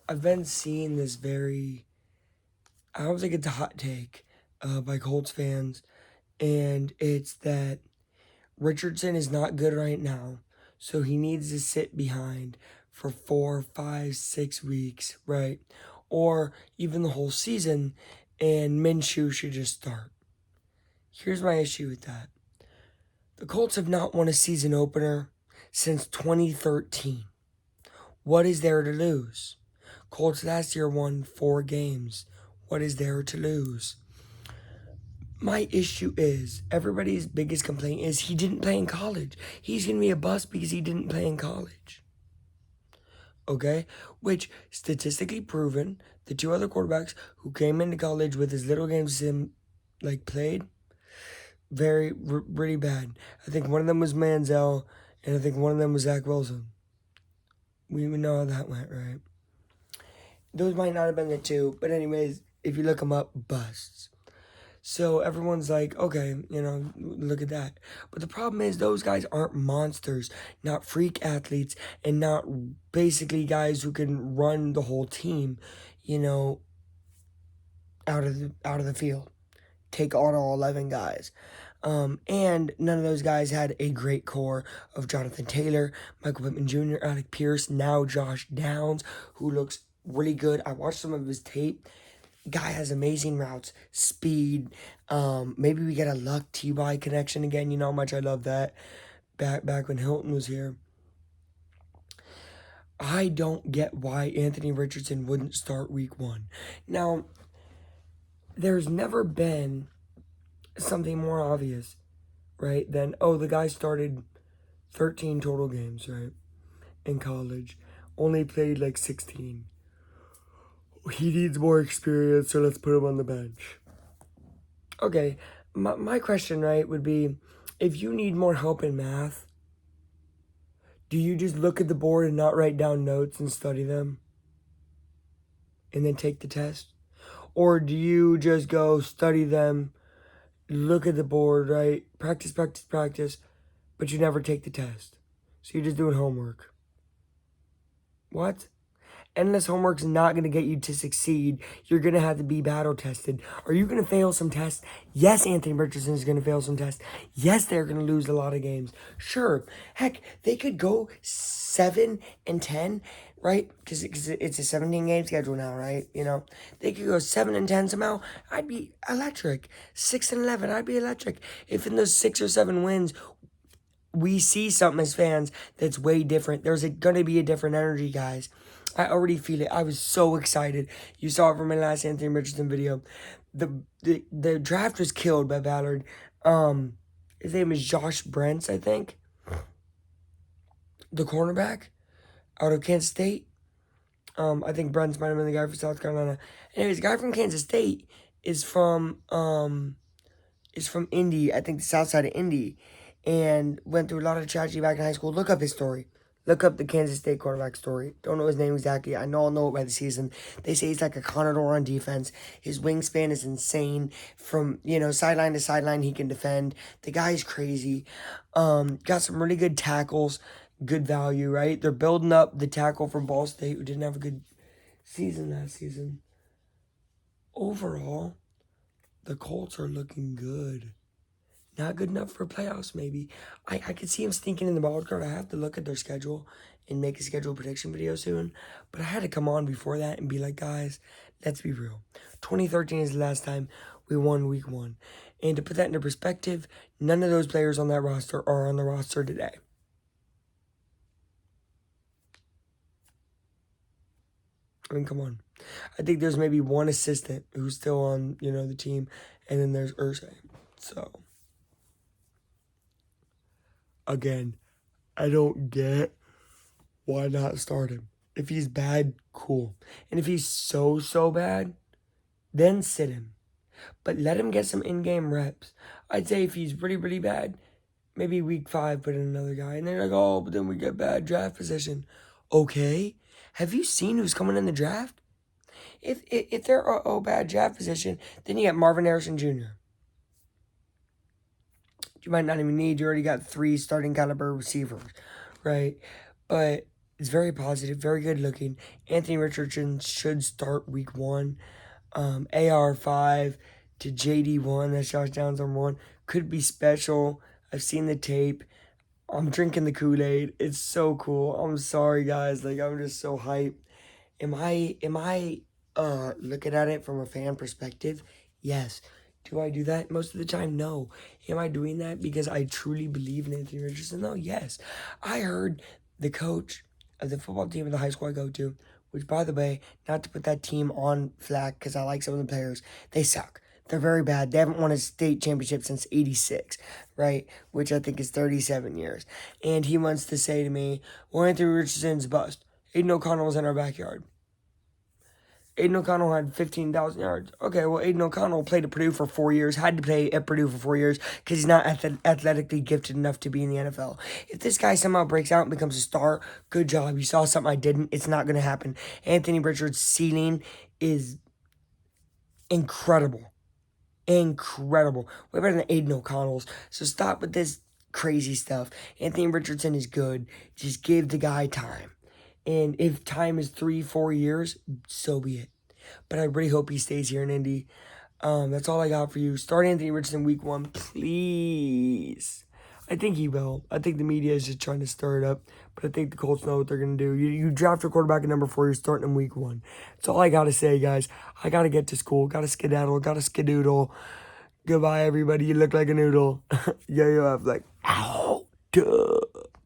I've been seeing this I don't think it's a hot take by Colts fans, and it's that Richardson is not good right now, so he needs to sit behind for 4, 5, 6 weeks, right? Or even the whole season, and Minshew should just start. Here's my issue with that. The Colts have not won a season opener since 2013. What is there to lose? Colts last year won 4 games. What is there to lose? My issue is everybody's biggest complaint is he didn't play in college. He's going to be a bust because he didn't play in college. Okay? Which, statistically proven, the 2 other quarterbacks who came into college with as little games as him, played, really bad. I think one of them was Manziel, and I think one of them was Zach Wilson. We know how that went, right? Those might not have been the 2, but anyways, if you look them up, busts. So everyone's like, okay, look at that. But the problem is those guys aren't monsters, not freak athletes, and not basically guys who can run the whole team, out of the field. Take on all 11 guys. And none of those guys had a great core of Jonathan Taylor, Michael Pittman Jr., Alec Pierce, now Josh Downs, who looks really good. I watched some of his tape. Guy has amazing routes, speed. Maybe we get a Luck T-Y connection again. You know how much I love that. Back when Hilton was here. I don't get why Anthony Richardson wouldn't start week 1. Now, there's never been something more obvious, right, than, the guy started 13 total games, right, in college. Only played 16. He needs more experience, so let's put him on the bench. Okay, my question, right, would be, if you need more help in math, do you just look at the board and not write down notes and study them? And then take the test? Or do you just go study them, look at the board, right, practice, but you never take the test? So you're just doing homework. What? Endless homework's not going to get you to succeed. You're going to have to be battle tested. Are you going to fail some tests? Yes, Anthony Richardson is going to fail some tests. Yes, they're going to lose a lot of games. Sure. Heck, they could go 7-10, right? Because it's a 17-game schedule now, right? They could go 7-10 somehow. I'd be electric. 6-11, I'd be electric. If in those 6 or 7 wins, we see something as fans that's way different. There's going to be a different energy, guys. I already feel it. I was so excited. You saw it from my last Anthony Richardson video. The draft was killed by Ballard. His name is Josh Brents, I think. The cornerback out of Kansas State. I think Brents might have been the guy from South Carolina. Anyways, the guy from Kansas State is from Indy. I think the south side of Indy. And went through a lot of tragedy back in high school. Look up his story. Look up the Kansas State quarterback story. Don't know his name exactly. I know I'll know it by the season. They say he's like a Conador on defense. His wingspan is insane. From, sideline to sideline, he can defend. The guy's crazy. Got some really good tackles. Good value, right? They're building up the tackle from Ball State, who didn't have a good season last season. Overall, the Colts are looking good. Not good enough for playoffs, maybe. I could see him sneaking in the wild card. I have to look at their schedule and make a schedule prediction video soon. But I had to come on before that and be like, guys, let's be real. 2013 is the last time we won week 1. And to put that into perspective, none of those players on that roster are on the roster today. I mean, come on. I think there's maybe one assistant who's still on, the team. And then there's Ursay. So... Again, I don't get why not start him. If he's bad, cool. And if he's so bad, then sit him. But let him get some in-game reps. I'd say if he's really bad, maybe week 5 put in another guy. And they're like, oh, but then we get bad draft position. Okay. Have you seen who's coming in the draft? If they're bad draft position, then you got Marvin Harrison Jr. You might not even need. You already got 3 starting caliber receivers, right? But is very positive, very good looking. Anthony Richardson should start week 1. AR5 to JD1, that's Josh Downs #1, could be special. I've seen the tape. I'm drinking the Kool-Aid. It's so cool. I'm sorry, guys. Like, I'm just so hyped. Am I looking at it from a fan perspective? Yes. Do I do that? Most of the time, no. Am I doing that because I truly believe in Anthony Richardson? No, yes. I heard the coach of the football team of the high school I go to, which, by the way, not to put that team on flack because I like some of the players, they suck. They're very bad. They haven't won a state championship since '86, right? Which I think is 37 years. And he wants to say to me, well, Anthony Richardson's a bust. Aiden O'Connell was in our backyard. Aiden O'Connell had 15,000 yards. Okay, well, Aiden O'Connell played at Purdue for 4 years, had to play at Purdue for 4 years because he's not athletically gifted enough to be in the NFL. If this guy somehow breaks out and becomes a star, good job. You saw something I didn't. It's not going to happen. Anthony Richards' ceiling is incredible. Incredible. Way better than Aiden O'Connell's. So stop with this crazy stuff. Anthony Richardson is good. Just give the guy time. And if time is 3-4 years, so be it. But I really hope he stays here in Indy. That's all I got for you. Start Anthony Richardson week 1, please. I think he will. I think the media is just trying to stir it up. But I think the Colts know what they're going to do. You draft your quarterback at number 4, you're starting him week 1. That's all I got to say, guys. I got to get to school. Got to skedaddle. Got to skedoodle. Goodbye, everybody. You look like a noodle. Yeah, you have like, ow, duh.